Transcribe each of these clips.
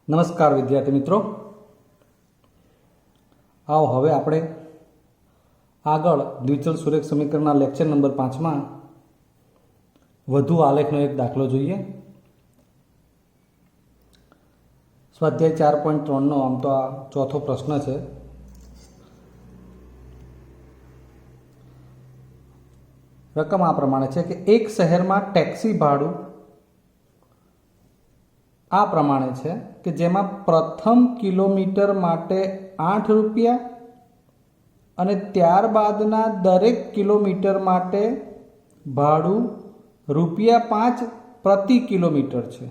નમસ્કાર વિદ્યાર્થી મિત્રો, આવો હવે આપણે આગળ દ્વિચલ સુરેખ સમીકરણના લેક્ચર નંબર 5માં વધુ આલેખનો એક દાખલો જોઈએ. સ્વાધ્યાય 4.3નો આમ તો આ ચોથો પ્રશ્ન છે. રકમ આ પ્રમાણે છે કે એક શહેરમાં ટેક્સી ભાડું આ પ્રમાણે છે કે જેમાં પ્રથમ કિલોમીટર માટે 8 રૂપિયા અને ત્યારબાદના દરેક કિલોમીટર માટે ભાડું ₹5 પ્રતિ કિલોમીટર છે.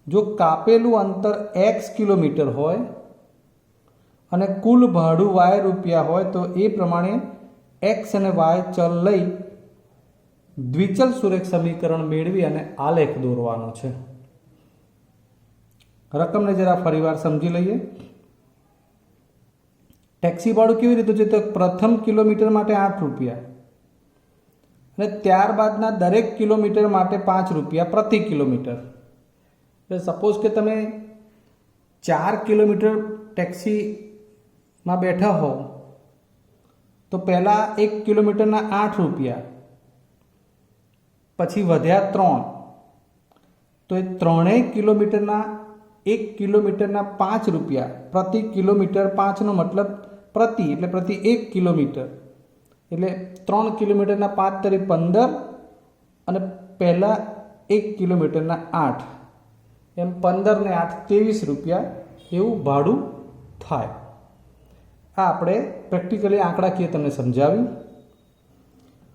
જો કાપેલું અંતર x કિલોમીટર હોય અને કુલ ભાડું y રૂપિયા હોય તો એ પ્રમાણે x અને y ચલ લઈ દ્વિચલ સુરેખ સમીકરણ મેળવી અને આલેખ દોરવાનો છે. રકમને જરા ફરીવાર સમજી લઈએ. ટેક્સી ભાડું કેવી રીતે છે તો પ્રથમ કિલોમીટર માટે 8 રૂપિયા અને ત્યારબાદના દરેક કિલોમીટર માટે 5 રૂપિયા પ્રતિ કિલોમીટર. એટલે સપોઝ કે તમે 4 કિલોમીટર ટેક્સીમાં બેઠા હો તો પહેલાં 1 કિલોમીટરના 8 રૂપિયા, પછી વધ્યા 3, તો એ ત્રણેય કિલોમીટરના 1 કિલોમીટરના 5 રૂપિયા પ્રતિ કિલોમીટર. 5નો મતલબ પ્રતિ એટલે પ્રતિ 1 કિલોમીટર એટલે 3 કિલોમીટરના 5 તરી 15 અને પહેલાં 1 કિલોમીટરના 8, એમ 15 ને 8 23 રૂપિયા એવું ભાડું થાય. આ આપણે પ્રેક્ટિકલી આંકડાકીય તમને સમજાવ્યું.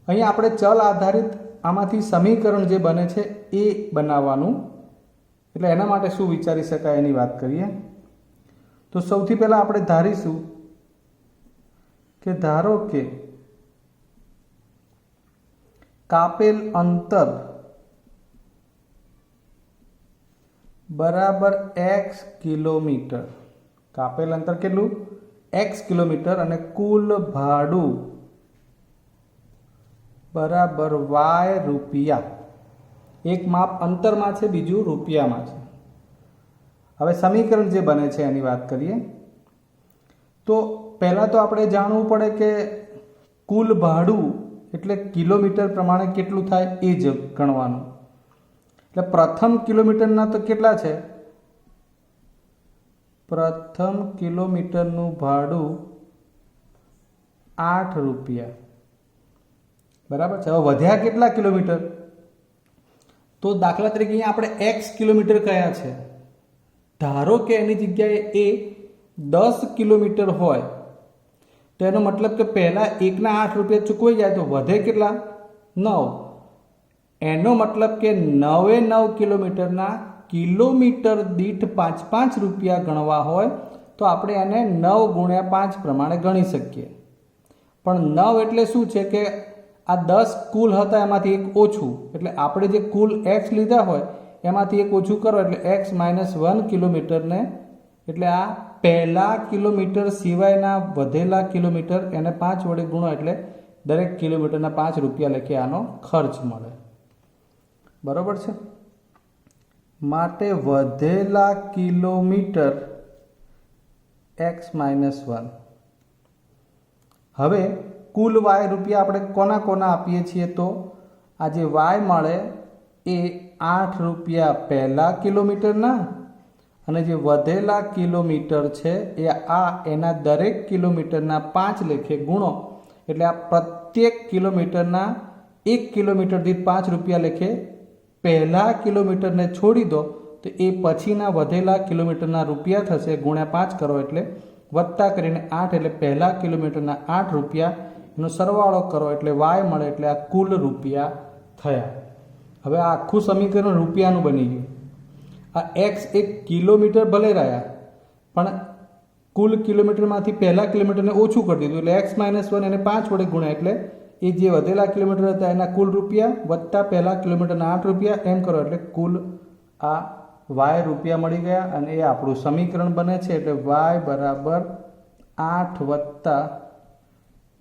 અહીંયા આપણે ચલ આધારિત આમાંથી સમીકરણ જે બને છે એ બનાવવાનું. એટલે એના માટે શું વિચારી શકાય એની વાત કરીએ. તો સૌથી પહેલાં આપણે ધારીશું કે ધારો કે કાપેલ અંતર બરાબર x કિલોમીટર. કાપેલ અંતર કેટલું? x કિલોમીટર અને કુલ ભાડું બરાબર y રૂપિયા. એક માપ અંતરમાં છે, બીજું રૂપિયામાં છે. હવે સમીકરણ જે બને છે એની વાત કરીએ તો પહેલાં તો આપણે જાણવું પડે કે કુલ ભાડું એટલે કિલોમીટર પ્રમાણે કેટલું થાય એ જ ગણવાનું. એટલે પ્રથમ કિલોમીટરના તો કેટલા છે? પ્રથમ કિલોમીટરનું ભાડું 8 રૂપિયા, બરાબર છે. હવે વધ્યા કેટલા કિલોમીટર? તો દાખલા તરીકે અહીંયા આપણે x કિલોમીટર કયા છે. ધારો કે એની જગ્યાએ એ 10 કિલોમીટર હોય તો એનો મતલબ કે પહેલાં 1ના 8 રૂપિયા ચૂકવાઈ જાય તો વધે કેટલા? 9. એનો મતલબ કે 9 કિલોમીટરના કિલોમીટર દીઠ 5 રૂપિયા ગણવા હોય તો આપણે એને 9 ગુણ્યા 5 પ્રમાણે ગણી શકીએ. પણ 9 એટલે શું છે કે આ 10 કુલ હતા એમાંથી એક ઓછું, એટલે આપણે જે કુલ x લીધા હોય એમાંથી એક ઓછું કરો એટલે x -1 કિલોમીટરને, એટલે આ પહેલા કિલોમીટર સિવાયના વધેલા કિલોમીટર એને 5 વડે ગુણો એટલે દરેક કિલોમીટરના 5 રૂપિયા લખી આનો ખર્ચ મળે. બરાબર છે. માટે વધેલા કિલોમીટર x -1. હવે કુલ y રૂપિયા આપણે કોના કોના આપીએ છીએ તો આ જે y મળે એ 8 રૂપિયા પહેલા કિલોમીટરના અને જે વધેલા કિલોમીટર છે એ એના દરેક કિલોમીટરના 5 લેખે ગુણો એટલે આ પ્રત્યેક કિલોમીટરના 1 કિલોમીટર દીઠ 5 રૂપિયા લેખે પહેલા કિલોમીટરને છોડી દો તો એ પછીના વધેલા કિલોમીટરના રૂપિયા થશે. ગુણ્યા 5 કરો એટલે વત્તા કરીને 8 એટલે પહેલા કિલોમીટરના 8 રૂપિયા, એનો સરવાળો કરો એટલે y મળે એટલે આ કુલ રૂપિયા થયા. હવે આ આખું સમીકરણ રૂપિયાનું બની ગયું. આ x એક કિલોમીટર ભલે રહ્યા પણ કુલ કિલોમીટરમાંથી પહેલા કિલોમીટરને ઓછું કરી દીધું એટલે x -1 એને 5 વડે ગુણ્યા એટલે એ જે વધેલા કિલોમીટર હતા એના કુલ રૂપિયા વત્તા પહેલા કિલોમીટરના 8 રૂપિયા એમ કરો એટલે કુલ આ y રૂપિયા મળી ગયા અને એ આપણું સમીકરણ બને છે. એટલે y બરાબર 8 વત્તા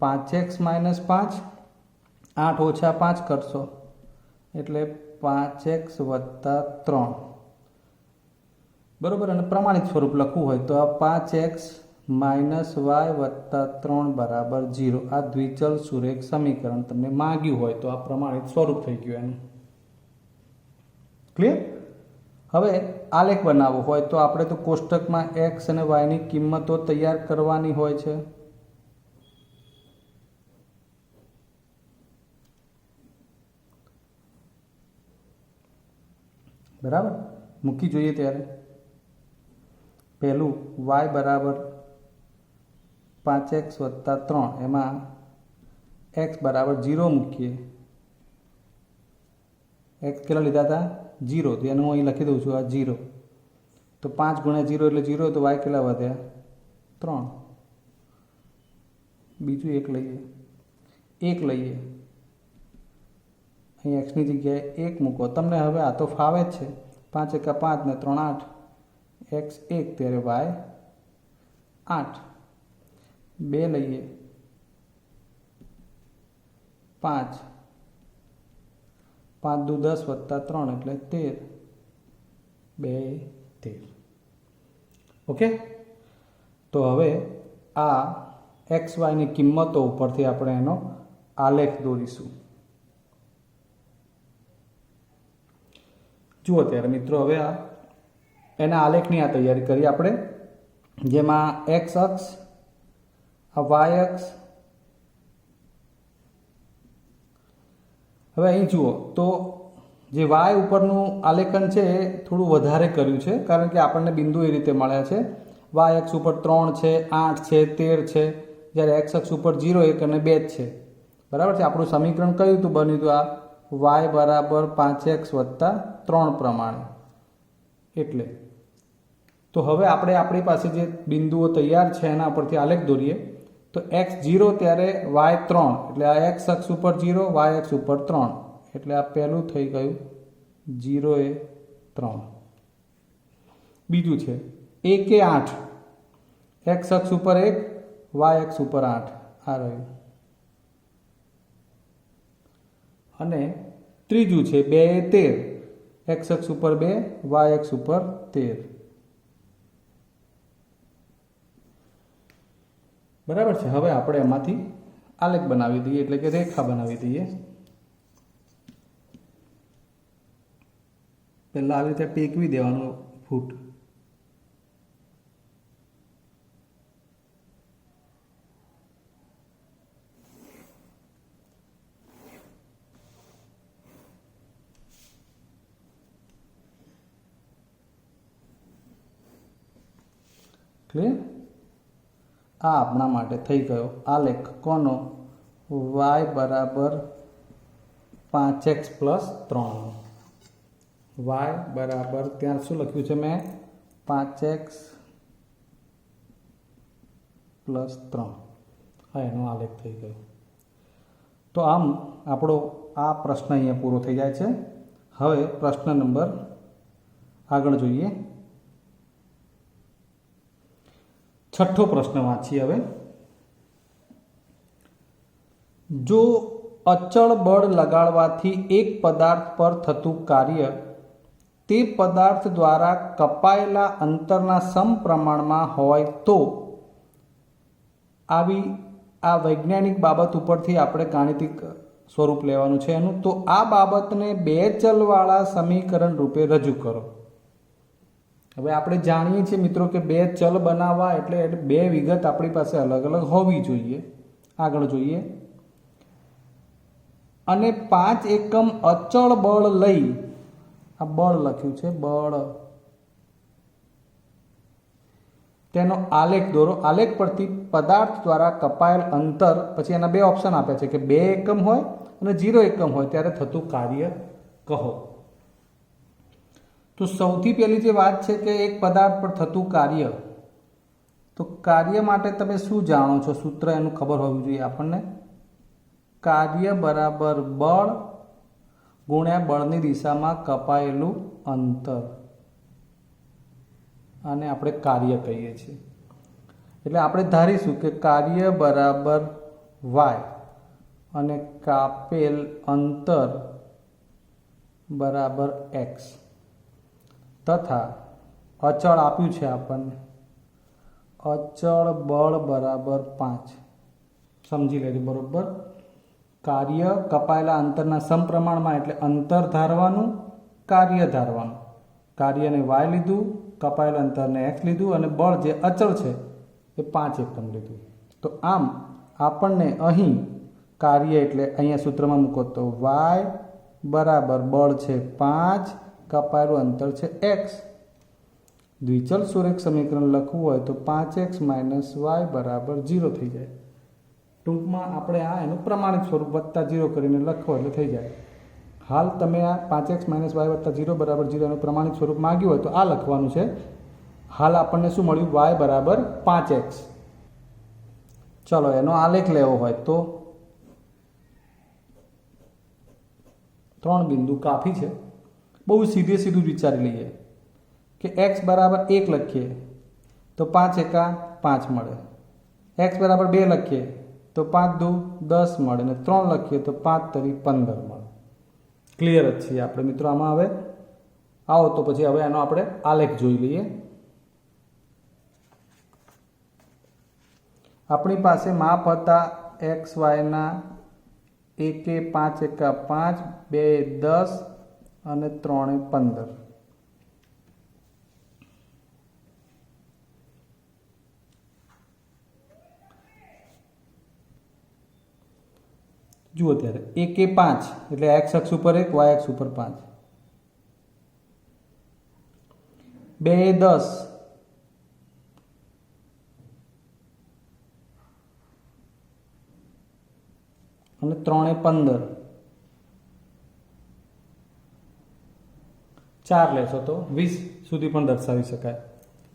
5x -5, 8 ઓછા 5 કરશો એટલે 5x + 3 બરાબર, અને પ્રમાણિત સ્વરૂપ લખવું હોય તો આ 5x -y + 3 બરાબર 0, આ દ્વિચલ સુરેખ સમીકરણ તમને માંગ્યું હોય તો આ પ્રમાણિત સ્વરૂપ થઈ ગયું એનું. ક્લિયર? હવે આલેખ બનાવવો હોય તો આપણે તો કોષ્ટકમાં x અને y ની કિંમતો તૈયાર કરવાની હોય છે. બરાબર, મૂકી જોઈએ ત્યારે પહેલું y બરાબર 5x + 3, એમાં x બરાબર 0 મૂકીએ. x કેટલા લીધા હતા? 0, તો એનું હું અહીં લખી દઉં છું આ 0. તો 5 × 0 એટલે 0, તો y કેટલા વધ્યા? 3. બીજું 1 લઈએ, 1 લઈએ, અહીં x ની જગ્યાએ 1 મૂકો. તમને હવે આ તો ફાવે જ છે. 5 × 5 ને 3 8, x 1 ત્યારે y 8. 2 લઈએ, 5, 5 દુ 10 + 3 એટલે 13, 2 13. ઓકે, તો હવે આ એક્સ વાયની કિંમતો ઉપરથી આપણે એનો આલેખ દોરીશું. જુઓ ત્યારે મિત્રો, હવે આ એના આલેખની આ તૈયારી કરી આપણે, જેમાં એક્સ અક્ષ, આ વાય અક્ષ. હવે અહીં જુઓ તો જે વાય ઉપરનું આલેખન છે એ થોડું વધારે કર્યું છે, કારણ કે આપણને બિંદુ એ રીતે મળ્યા છે. વાય અક્ષ ઉપર 3 છે, 8 છે, 13 છે, જ્યારે એક્સ અક્ષ ઉપર 0, 1 અને 2 જ છે. બરાબર છે. આપણું સમીકરણ કયું હતું બન્યું હતું? આ વાય બરાબર 5x + 3 પ્રમાણે. એટલે તો હવે આપણે આપણી પાસે જે બિંદુઓ તૈયાર છે એના પરથી આલેખ દોરીએ. તો x 0 ત્યારે y 3, એટલે આ x અક્ષ ઉપર 0, y અક્ષ ઉપર 3, એટલે આ પહેલું થઈ ગયું 0 એ 3. બીજું છે 1 એ 8, x અક્ષ ઉપર 1, y અક્ષ ઉપર 8, આ રહ્યું. અને ત્રીજું છે 2 એ 13, x અક્ષ ઉપર 2, y અક્ષ ઉપર 13. બરાબર છે. હવે આપણે એમાંથી આલેખ બનાવી દઈએ, એટલે કે રેખા બનાવી દઈએ. પહેલા આવી રીતે ટેકવી દેવાનું ફૂટ. ક્લિયર? આ આપણા માટે થઈ ગયો આલેખ. કોનો? y બરાબર 5x + 3. y બરાબર, ત્યાં શું લખ્યું છે મેં? 5x + 3. હા, એનો આલેખ થઈ ગયો. તો આમ આપણો આ પ્રશ્ન અહીંયા પૂરો થઈ જાય છે. હવે પ્રશ્ન નંબર આગળ જોઈએ. છઠ્ઠો પ્રશ્ન વાંચીએ હવે. જો અચળ બળ લગાડવાથી એક પદાર્થ પર થતું કાર્ય તે પદાર્થ દ્વારા કપાયેલા અંતરના સમપ્રમાણમાં હોય તો, આવી આ વૈજ્ઞાનિક બાબત ઉપરથી આપણે ગાણિતિક સ્વરૂપ લેવાનું છે એનું. તો આ બાબતને 2 ચલવાળા સમીકરણ રૂપે રજૂ કરો. હવે આપણે જાણીએ છીએ મિત્રો કે 2 ચલ બનાવવા એટલે 2 વિગત આપણી પાસે અલગ અલગ હોવી જોઈએ. આગળ જોઈએ. અને 5 એકમ અચળ બળ લઈ, આ બળ લખ્યું છે, બળ, તેનો આલેખ દોરો. આલેખ પરથી પદાર્થ દ્વારા કપાયેલ અંતર, પછી એના 2 ઓપ્શન આપ્યા છે કે 2 એકમ હોય અને 0 એકમ હોય ત્યારે થતું કાર્ય કહો. તો સૌથી પહેલી જે વાત છે કે એક પદાર્થ પર થતું કાર્ય. તો કાર્ય માટે તમે શું જાણો છો? સૂત્ર એનું ખબર હોવી જોઈએ આપણને. કાર્ય બરાબર બળ ગુણ્યા બળની દિશામાં કપાયેલું અંતર, આને આપણે કાર્ય કહીએ છીએ. એટલે આપણે ધારીશું કે કાર્ય બરાબર y અને કાપેલ અંતર બરાબર x, તથા અચળ આપ્યું છે આપણને, અચળ બળ બરાબર 5. સમજી લેજો બરાબર. કાર્ય કપાયેલા અંતરના સમપ્રમાણમાં, એટલે અંતર ધારવાનું, કાર્ય ધારવાનું. કાર્યને y લીધું, કપાયેલા અંતરને x લીધું અને બળ જે અચળ છે એ 5 એકમ લીધું. તો આમ આપણને અહીં કાર્ય એટલે અહીંયા સૂત્રમાં મૂકો તો y બરાબર બળ છે 5, કપાયેલું અંતર છે x. દ્વિચલ સુરેખ સમીકરણ લખવું હોય તો 5x - y બરાબર 0 થઈ જાય. ટૂંકમાં આપણે આ એનું પ્રમાણિત સ્વરૂપ +0 કરીને લખો એટલે થઈ જાય. હાલ તમે આ 5x - y + 0 બરાબર 0 એનું પ્રમાણિત સ્વરૂપ માગ્યું હોય તો આ લખવાનું છે. હાલ આપણને શું મળ્યું? y બરાબર 5x. ચલો એનો આલેખ લેવો હોય તો 3 બિંદુ કાફી છે. બહુ સીધું વિચારી લઈએ કે x બરાબર 1 લખીએ તો 5 એકા 5 મળે, x બરાબર 2 લખીએ તો 5 દુ 10 મળે, અને 3 લખીએ તો 5 તરી 15 મળે. ક્લિયર જ છીએ આપણે મિત્રો. આમાં હવે આવો તો પછી હવે એનો આપણે આલેખ જોઈ લઈએ. આપણી પાસે માપ હતા એક્સ વાયના 1 5 એકા 5, 2 10 અને 3 15. જુઓ ત્યારે 1 5 એટલે એક્સ અક્ષ ઉપર 1, વાય અક્ષ ઉપર 5. 2 10 અને 3 15. 4 લેશો તો 20 સુધી પણ દર્શાવી શકાય.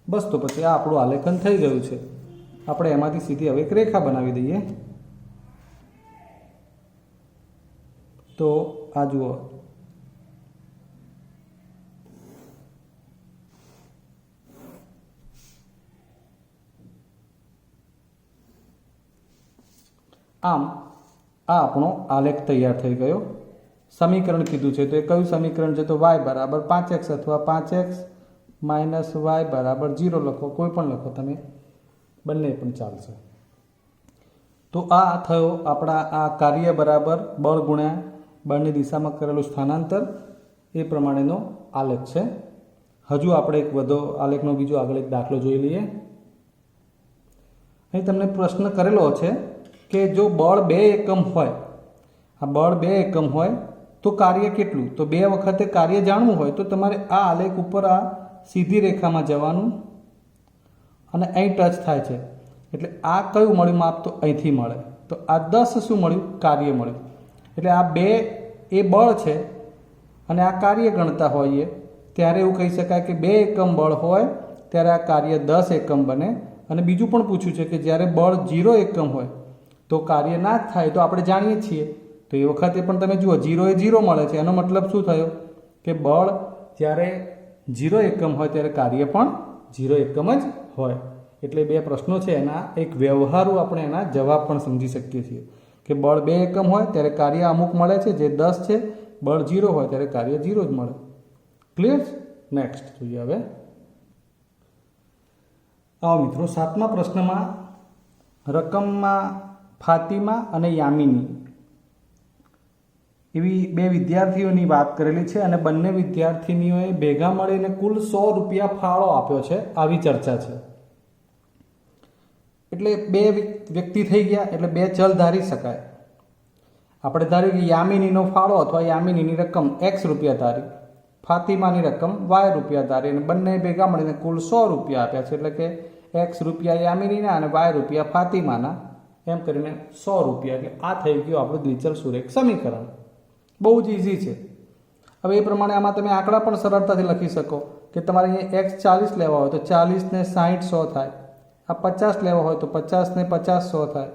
બસ તો પછી આ આપણું આલેખન થઈ ગયું છે. આપણે એમાંથી સીધી હવે એક રેખા બનાવી દઈએ. તો આ જુઓ, આમ આ આપણો આલેખ તૈયાર થઈ ગયો. સમીકરણ કીધું છે તો એ કયું સમીકરણ છે? તો y બરાબર 5x અથવા 5x - y બરાબર 0 લખો, કોઈ પણ લખો તમે, બંને પણ ચાલશે. તો આ થયો આપણા આ કાર્ય બરાબર બળ ગુણ્યા બળની દિશામાં કરેલું સ્થાનાંતર, એ પ્રમાણેનો આલેખ છે. હજુ આપણે એક વધુ આલેખનો બીજો આગળ એક દાખલો જોઈ લઈએ. અહીં તમને પ્રશ્ન કરેલો છે કે જો બળ 2 એકમ હોય, આ બળ 2 એકમ હોય તો કાર્ય કેટલું? તો 2 વખતે કાર્ય જાણવું હોય તો તમારે આ આલેખ ઉપર આ સીધી રેખામાં જવાનું અને અહીં ટચ થાય છે એટલે આ કયું મળ્યું માપ? તો અહીંથી મળે. તો આ 10 શું મળ્યું? કાર્ય મળ્યું. એટલે આ 2 એ બળ છે અને આ કાર્ય ગણતા હોઈએ ત્યારે એવું કહી શકાય કે 2 એકમ બળ હોય ત્યારે આ કાર્ય 10 એકમ બને. અને બીજું પણ પૂછ્યું છે કે જ્યારે બળ 0 એકમ હોય તો કાર્ય ના જ થાય, તો આપણે જાણીએ છીએ. તો એ વખતે પણ તમે જુઓ 0 એ 0 મળે છે. એનો મતલબ શું થયો કે બળ જ્યારે 0 એકમ હોય ત્યારે કાર્ય પણ 0 એકમ જ હોય. એટલે 2 પ્રશ્નો છે એના એક વ્યવહારુ આપણે એના જવાબ પણ સમજી શકીએ છીએ કે બળ 2 એકમ હોય ત્યારે કાર્ય અમુક મળે છે જે 10 છે, બળ 0 હોય ત્યારે કાર્ય 0 જ મળે. ક્લિયર? નેક્સ્ટ જોઈએ હવે. આવો મિત્રો, 7મા પ્રશ્નમાં રકમમાં ફાતિમા અને યામિની એવી 2 વિદ્યાર્થીઓની વાત કરેલી છે અને બંને વિદ્યાર્થીનીઓએ ભેગા મળીને કુલ 100 રૂપિયા ફાળો આપ્યો છે, આવી ચર્ચા છે. એટલે 2 વ્યક્તિ થઈ ગયા એટલે 2 ચલ ધારી શકાય. આપણે ધાર્યું કે યામિનીનો ફાળો અથવા યામિનીની રકમ x રૂપિયા ધારી, ફાતિમાની રકમ y રૂપિયા ધારી, અને બંને ભેગા મળીને કુલ 100 રૂપિયા આપ્યા છે. એટલે કે x રૂપિયા યામિનીના અને y રૂપિયા ફાતિમાના, એમ કરીને 100 રૂપિયા. એટલે આ થઈ ગયું આપણું દ્વિચલ સુરેખ સમીકરણ. બહુ જ ઇઝી છે. હવે એ પ્રમાણે આમાં તમે આંકડા પણ સરળતાથી લખી શકો કે તમારે અહીંયા x 40 લેવા હોય તો 40 ને 60 100 થાય, આ 50 લેવા હોય તો 50 ને 50 100 થાય,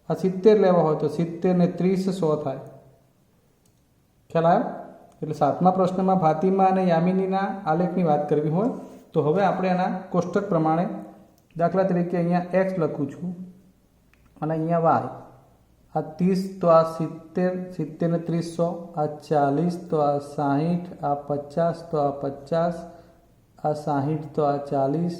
આ 70 લેવા હોય તો 70 ને 30 100 થાય. ખ્યાલ આવ્યો? એટલે 7મા પ્રશ્નમાં ફાતિમા અને યામિનીના આલેખની વાત કરવી હોય તો હવે આપણે એના કોષ્ટક પ્રમાણે, દાખલા તરીકે અહીંયા x લખું છું અને અહીંયા y. આ 30 તો આ 70, 70 ને 30 100, આ 40 તો આ 60, આ 50 તો આ 50, આ 60 તો આ 40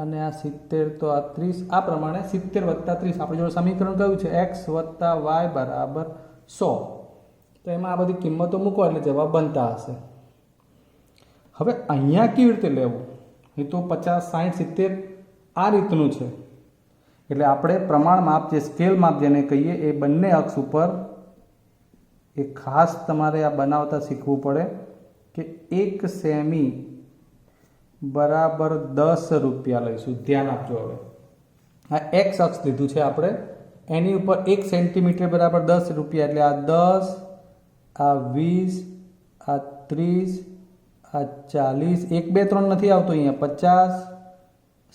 અને આ 70 તો આ 30, આ પ્રમાણે 70 વત્તા 30 આપણી જોડે સમીકરણ કયું છે x વત્તા y બરાબર 100. તો એમાં આ બધી કિંમતો મૂકો એટલે જવાબ બનતા હશે. હવે અહીંયા કેવી રીતે લેવું? એ તો 50 60 70 આ રીતનું છે. એટલે આપણે પ્રમાણ માપ જે સ્કેલ માપ જેને કહીએ એ બંને અક્ષ ઉપર એ ખાસ તમારે આ બનાવતા શીખવું પડે કે 1 સેમી બરાબર 10 રૂપિયા લઈશું. ધ્યાન આપજો. હવે આ એક્સ અક્ષ લીધું છે આપણે, એની ઉપર 1 સેન્ટીમીટર બરાબર 10 રૂપિયા, એટલે આ 10, આ 20, આ 30, આ 40, 1 2 3 નથી આવતો અહીંયા, 50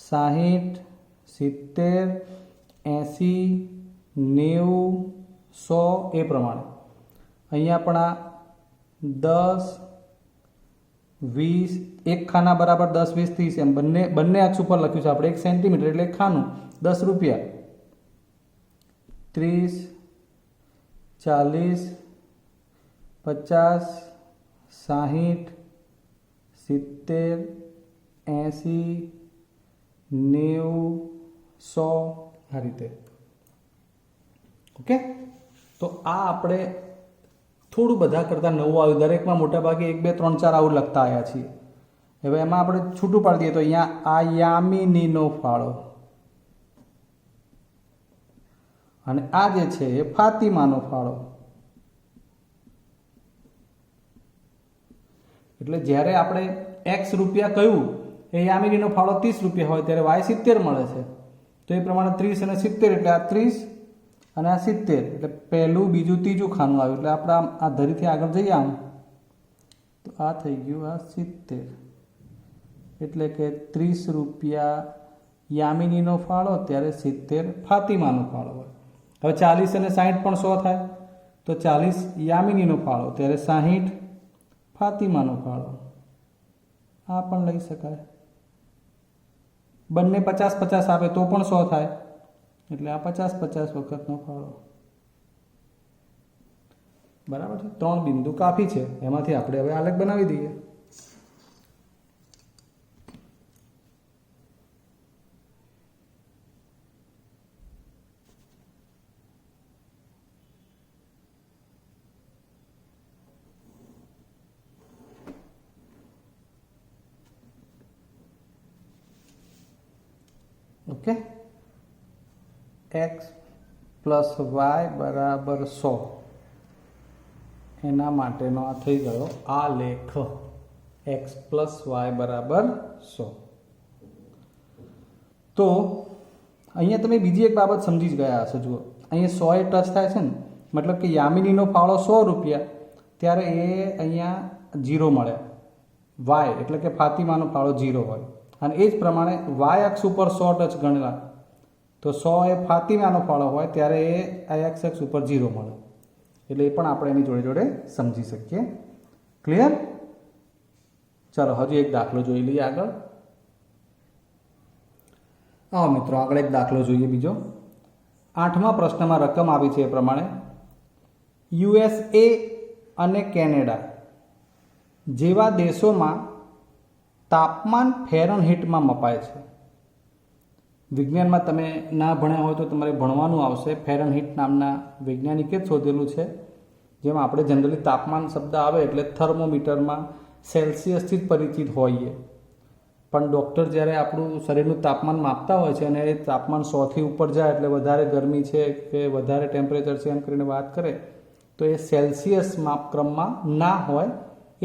60 70 80 90 100 એ પ્રમાણે અહીંયા પણ આ 10 20, એક ખાના બરાબર 10 20 30 એમ બંને અક્ષ ઉપર લખ્યું છે આપણે 1 સેન્ટીમીટર એટલે એક ખાનું 10 રૂપિયા. 30 40 50 60 70 80 90 100 આ રીતે. ઓકે, તો આ આપણે થોડું બધા કરતાં નવું આવ્યું. દરેકમાં મોટાભાગે 1 2 3 4 આવું લખતા આવ્યા છીએ. હવે એમાં આપણે છૂટું પાડી દઈએ તો અહીંયા આ યામિનીનો ફાળો અને આ જે છે એ ફાતિમાનો ફાળો. એટલે જ્યારે આપણે x રૂપિયા કહ્યું એ યામિનીનો ફાળો 30 રૂપિયા હોય ત્યારે y 70 મળે છે. તો એ પ્રમાણે 30 અને 70 એટલે આ 30 અને આ 70 એટલે પહેલું બીજું ત્રીજું ખાનું આવ્યું. એટલે આપણે આ ધરીથી આગળ જઈએ આમ તો આ થઈ ગયું આ 70, એટલે કે 30 રૂપિયા યામિનીનો ફાળો ત્યારે 70 ફાતિમાનો ફાળો હોય. હવે 40 અને 60 પણ 100 થાય તો 40 યામિનીનો ફાળો ત્યારે 60 ફાતિમાનો ફાળો. આ પણ લઈ શકાય. બંને 50 50 આપે તો પણ 100 થાય, એટલે આ 50 50 વખતનો ફાળો. બરાબર છે. 3 બિંદુ કાફી છે, એમાંથી આપણે હવે આલેખ બનાવી દઈએ. ઓકે, x પ્લસ વાય બરાબર 100 એના માટેનો આ થઈ ગયો આ લેખ. x પ્લસ વાય બરાબર 100. તો અહીંયા તમે બીજી એક બાબત સમજી જ ગયા હશો. જુઓ, અહીંયા 100 એ ટચ થાય છે ને, મતલબ કે યામિનીનો ફાળો 100 રૂપિયા ત્યારે એ અહીંયા 0 મળે. વાય એટલે કે ફાતિમાનો ફાળો 0 હોય. અને એ જ પ્રમાણે વાય અક્ષ ઉપર 100 ટચ ગણેલા તો 100 એ ફાતિમાનો ફાળો હોય ત્યારે એ આ એક્સ અક્ષ ઉપર 0 મળે. એટલે એ પણ આપણે એની જોડે જોડે સમજી શકીએ. ક્લિયર? ચાલો હજુ એક દાખલો જોઈ લઈએ આગળ. હા મિત્રો, આગળ એક દાખલો જોઈએ બીજો. 8મા પ્રશ્નમાં રકમ આવી છે એ પ્રમાણે USA અને કેનેડા જેવા દેશોમાં તાપમાન ફેરનહીટમાં મપાય છે. વિજ્ઞાનમાં તમે ના ભણ્યા હોય તો તમારે ભણવાનું આવશે. ફેરનહીટ નામના વૈજ્ઞાનિકે જ શોધેલું છે. જેમાં આપણે જનરલી તાપમાન શબ્દ આવે એટલે થર્મોમીટરમાં સેલ્સિયસથી જ પરિચિત હોઈએ, પણ ડૉક્ટર જ્યારે આપણું શરીરનું તાપમાન માપતા હોય છે અને એ તાપમાન 100થી ઉપર જાય એટલે વધારે ગરમી છે કે વધારે ટેમ્પરેચર છે એમ કરીને વાત કરે તો એ સેલ્સિયસ માપક્રમમાં ના હોય,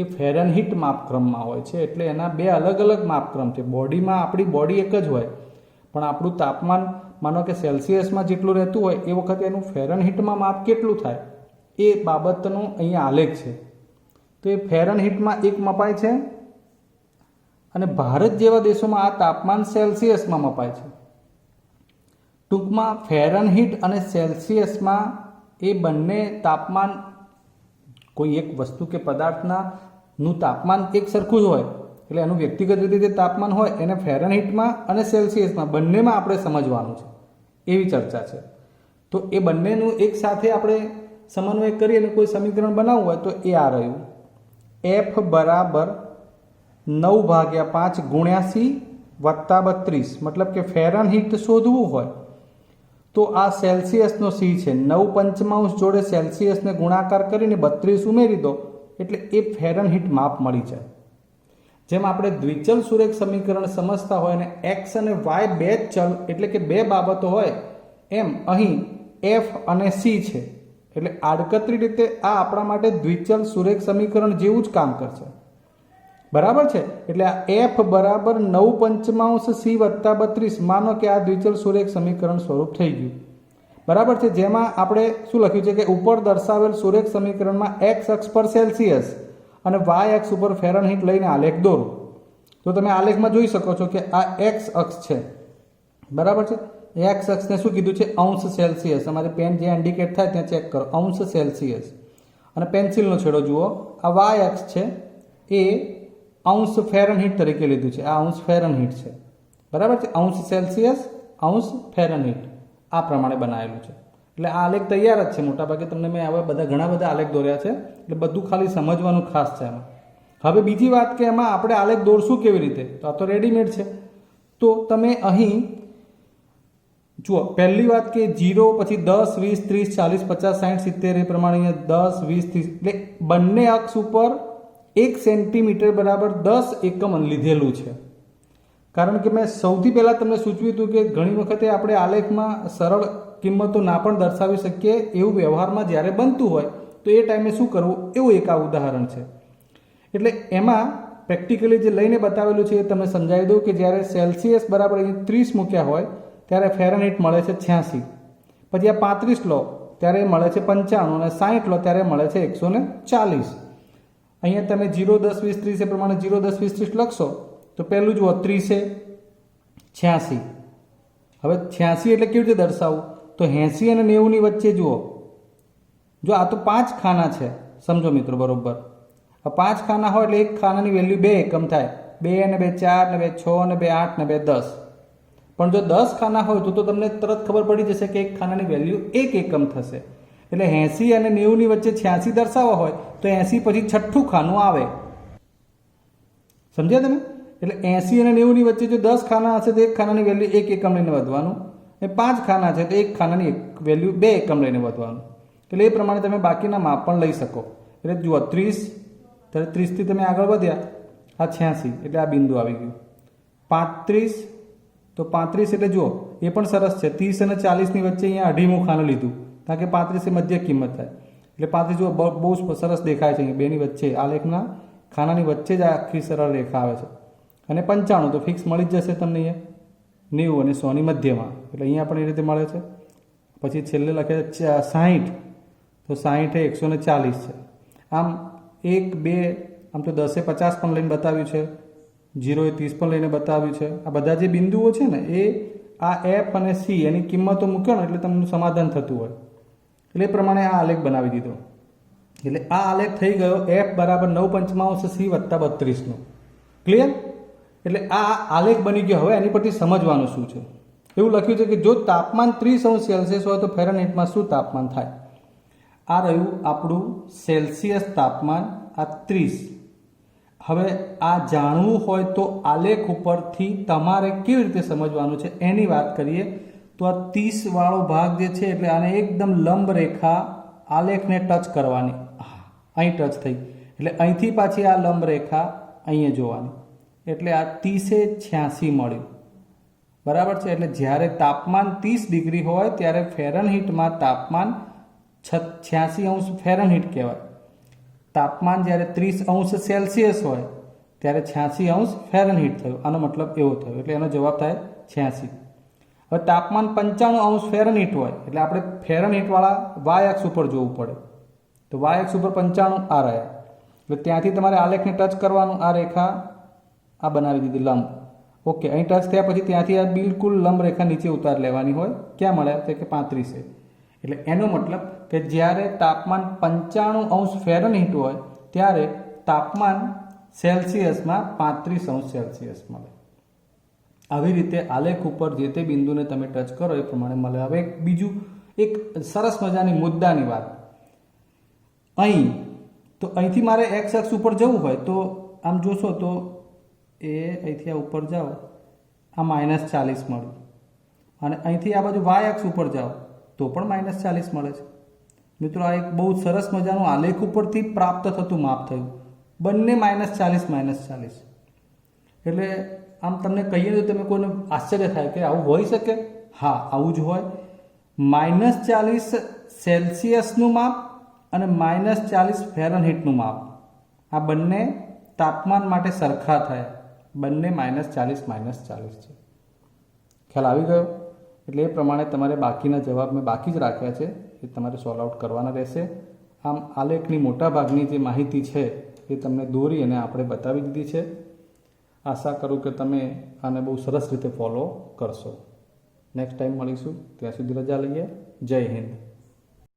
એ ફેરનહીટ માપક્રમમાં હોય છે. એટલે એના બે અલગ અલગ માપક્રમ છે. બોડીમાં આપણી બોડી એક જ હોય, પણ આપણું તાપમાન માનો કે સેલ્સિયસમાં જેટલું રહેતું હોય એ વખતે એનું ફેરનહીટમાં માપ કેટલું થાય એ બાબતનો અહીંયા આલેખ છે. તો એ ફેરનહીટમાં એક મપાય છે અને ભારત જેવા દેશોમાં આ તાપમાન સેલ્સિયસમાં મપાય છે. ટૂંકમાં ફેરનહીટ અને સેલ્સિયસમાં એ બંને તાપમાન કોઈ એક વસ્તુ કે પદાર્થનું તાપમાન એક સરખું જ હોય એટલે એનું વ્યક્તિગત રીતે જે તાપમાન હોય એને ફેરનહીટમાં અને સેલ્સિયસમાં બંનેમાં આપણે સમજવાનું છે, એવી ચર્ચા છે. તો એ બંનેનું એક સાથે આપણે સમન્વય કરી અને કોઈ સમીકરણ બનાવવું હોય તો એ આ રહ્યું. F બરાબર 9/5 ગુણ્યા C વત્તા 32, મતલબ કે ફેરનહીટ શોધવું હોય તો આ સેલ્સિયસનો C છે, 9 જોડે સેલ્સિયસને ગુણાકાર કરીને 32 ઉમેરી દો એટલે એ ફેરનહીટ માપ મળી જાય. જેમ આપણે દ્વિચલ સુરેખ સમીકરણ સમજતા હોય અને x અને y બે જ ચલ એટલે કે બે બાબતો હોય, એમ અહીં f અને c છે. એટલે આડકતરી રીતે આ આપણા માટે દ્વિચલ સુરેખ સમીકરણ જેવું જ કામ કરશે. બરાબર છે. એટલે આ f બરાબર 9 c વત્તા 32, માનો કે આ દ્વિચલ સુરેખ સમીકરણ સ્વરૂપ થઈ ગયું. બરાબર છે. જેમાં આપણે શું લખ્યું છે કે ઉપર દર્શાવેલ સુરેખ સમીકરણમાં x અક્ષ પર સેલ્સિયસ અને y અક્ષ ઉપર ફેરનહીટ લઈને આલેખ દોરો. તો તમે આલેખમાં જોઈ શકો છો કે આ x અક્ષ છે. બરાબર છે. x અક્ષને શું કીધું છે? અંશ સેલ્સિયસ. તમારી પેન જે ઇન્ડિકેટ થાય ત્યાં ચેક કરો, અંશ સેલ્સિયસ. અને પેન્સિલનો છેડો જુઓ, આ y અક્ષ છે એ અંશ ફેરનહીટ તરીકે લીધું છે. આ અંશ ફેરનહીટ છે. બરાબર છે. અંશ સેલ્સિયસ, અંશ ફેરનહીટ આ પ્રમાણે બનાવેલું છે. એટલે આ આલેખ તૈયાર જ છે. મોટાભાગે તમને મેં હવે ઘણા બધા આલેખ દોર્યા છે, એટલે બધું ખાલી સમજવાનું ખાસ છે એમાં. હવે બીજી વાત કે એમાં આપણે આલેખ દોરશું કેવી રીતે? તો આ તો રેડીમેડ છે. તો તમે અહીં જુઓ, પહેલી વાત કે 0, પછી 10, 20, 30, 40, 50, 60, 70 એ પ્રમાણે અહીંયા 10, 20, 30 એટલે બંને અક્ષ ઉપર 1 સેન્ટીમીટર બરાબર 10 એકમ લીધેલું છે. કારણ કે મેં સૌથી પહેલાં તમને સૂચવ્યું હતું કે ઘણી વખતે આપણે આલેખમાં સરળ કિંમતો ના પણ દર્શાવી શકીએ, એવું વ્યવહારમાં જ્યારે બનતું હોય તો એ ટાઈમે શું કરવું, એવું એક આ ઉદાહરણ છે. એટલે એમાં પ્રેક્ટિકલી જે લઈને બતાવેલું છે એ તમને સમજાવી દઉં કે જ્યારે સેલ્સિયસ બરાબર 30 મૂક્યા હોય ત્યારે ફેરનહીટ મળે છે 86, પછી આ 35 લો ત્યારે મળે છે 95 અને 60 લો ત્યારે મળે છે 140. અહીંયા તમે 0, 10, 20, 30 એ પ્રમાણે 0, 10, 20, 30 લખશો તો પહેલું જુઓ 30 86. હવે 86 એટલે કેવી રીતે દર્શાવવું? તો 80 અને 90 ની વચ્ચે જુઓ, જો આ તો 5 ખાના છે, સમજો મિત્રો બરોબર. આ 5 ખાના હોય એટલે એક ખાનાની વેલ્યુ 2 એકમ થાય, 2 અને 2 4 ને 2 6 અને 2 8 ને 2 10. પણ જો 10 ખાના હોય તો તમને તરત ખબર પડી જશે કે એક ખાનાની વેલ્યુ 1 એકમ થશે. એટલે 80 અને 90 ની વચ્ચે 86 દર્શાવવા હોય તો 80 પછી છઠ્ઠું ખાનું આવે. સમજ્યા તમે? એટલે 80 અને 90 ની વચ્ચે જો 10 ખાના હશે તો એક ખાનાની વેલ્યુ 1 એકમ લઈને વધવાનું, અને 5 ખાના છે તો એક ખાનાની વેલ્યુ 2 એકમ લઈને વધવાનું. એટલે એ પ્રમાણે તમે બાકીના માપ પણ લઈ શકો. એટલે જુઓ 30, ત્યારે 30 થી તમે આગળ વધ્યા, આ 86 એટલે આ બિંદુ આવી ગયું. 35, તો 35 એટલે જુઓ એ પણ સરસ છે. 30 અને 40 ની વચ્ચે અહીંયા અઢીમું ખાનું લીધું, કારણ કે 35 એ મધ્ય કિંમત થાય. એટલે 35 જુઓ બહુ સરસ દેખાય છે. અહીંયા બેની વચ્ચે આલેખના ખાનાની વચ્ચે જ આખી સરળ રેખા આવે છે. અને 95 તો ફિક્સ મળી જ જશે તમને અહીંયા, 90 અને 100 ની મધ્યમાં, એટલે અહીંયા પણ એ રીતે મળે છે. પછી છેલ્લે લખે છે 60, તો 60 એ 140 છે. આમ 1, 2, આમ તો 10 એ 50 પણ લઈને બતાવ્યું છે, 0 એ 30 પણ લઈને બતાવ્યું છે. આ બધા જે બિંદુઓ છે ને એ આ F અને C એની કિંમતો મૂક્યો ને એટલે તમને સમાધાન થતું હોય, એટલે એ પ્રમાણે આ આલેખ બનાવી દીધો. એટલે આ આલેખ થઈ ગયો F બરાબર 9 c વત્તા 32 નો. ક્લિયર? એટલે આ આલેખ બની ગયો. હવે એની પરથી સમજવાનું શું છે? એવું લખ્યું છે કે જો તાપમાન 30°C હોય તો ફેરનહીટમાં શું તાપમાન થાય? આ રહ્યું આપણું સેલ્સિયસ તાપમાન, આ 30. હવે આ જાણવું હોય તો આલેખ ઉપરથી તમારે કેવી રીતે સમજવાનું છે એની વાત કરીએ. તો આ 30 વાળો ભાગ જે છે એટલે આને એકદમ લંબ રેખા આલેખને ટચ કરવાની, અહીં ટચ થઈ એટલે અહીંથી પાછી આ લંબ રેખા અહીંયા જોવાની, એટલે આ 30 એ 86 મળ્યું. બરાબર છે? એટલે જ્યારે તાપમાન 30 ડિગ્રી હોય ત્યારે ફેરનહીટમાં તાપમાન 86° ફેરનહીટ કહેવાય. તાપમાન જ્યારે 30°C હોય ત્યારે 86° ફેરનહીટ થયું. આનો મતલબ એવો થયો, એટલે એનો જવાબ થાય 86. હવે તાપમાન 95° ફેરનહીટ હોય એટલે આપણે ફેરનહીટવાળા વાય અક્ષ ઉપર જોવું પડે. તો વાય અક્ષ ઉપર 95 આ રહ્યા, એટલે ત્યાંથી તમારે આલેખને ટચ કરવાનું. આ રેખા આ બનાવી દીધી લંબ. ઓકે, અહીં ટચ થયા પછી ત્યાંથી આ બિલકુલ લંબ રેખા નીચે ઉતાર લેવાની હોય. ક્યાં મળે? તો કે 35. એટલે એનો મતલબ કે જ્યારે તાપમાન 95° ફેરનહીટ હોય ત્યારે તાપમાન સેલ્સિયસમાં 35°C મળે. આવી રીતે આલેખ ઉપર જે તે બિંદુને તમે ટચ કરો એ પ્રમાણે મળે. હવે બીજું એક સરસ મજાની મુદ્દાની વાત, અહીં તો અહીંથી મારે x અક્ષ ઉપર જવું હોય તો આમ જોશો તો એ અહીંથી આ ઉપર જાઓ, આ -40 મળ્યું, અને અહીંથી આ બાજુ વાય અક્ષ ઉપર જાઓ તો પણ -40 મળે છે. મિત્રો, આ એક બહુ સરસ મજાનું આલેખ ઉપરથી પ્રાપ્ત થતું માપ થયું. બંને -40 એટલે આમ તમને કહીએ તો તમે કોઈને આશ્ચર્ય થાય કે આવું હોઈ શકે. હા, આવું જ હોય. -40 સેલ્સિયસનું માપ અને -40 ફેરનહીટનું માપ, આ બંને તાપમાન માટે સરખા થયા. બંને -40 છે. ખ્યાલ આવી ગયો? એટલે એ પ્રમાણે તમારે બાકીના જવાબ મેં બાકી જ રાખ્યા છે, એ તમારે સોલ્વ આઉટ કરવાના રહેશે. આમ આલેખની મોટાભાગની જે માહિતી છે એ તમને દોરી અને આપણે બતાવી દીધી છે. આશા કરું કે તમે આને બહુ સરસ રીતે ફોલો કરશો. નેક્સ્ટ ટાઈમ મળીશું, ત્યાં સુધી રજા લઈએ. જય હિન્દ.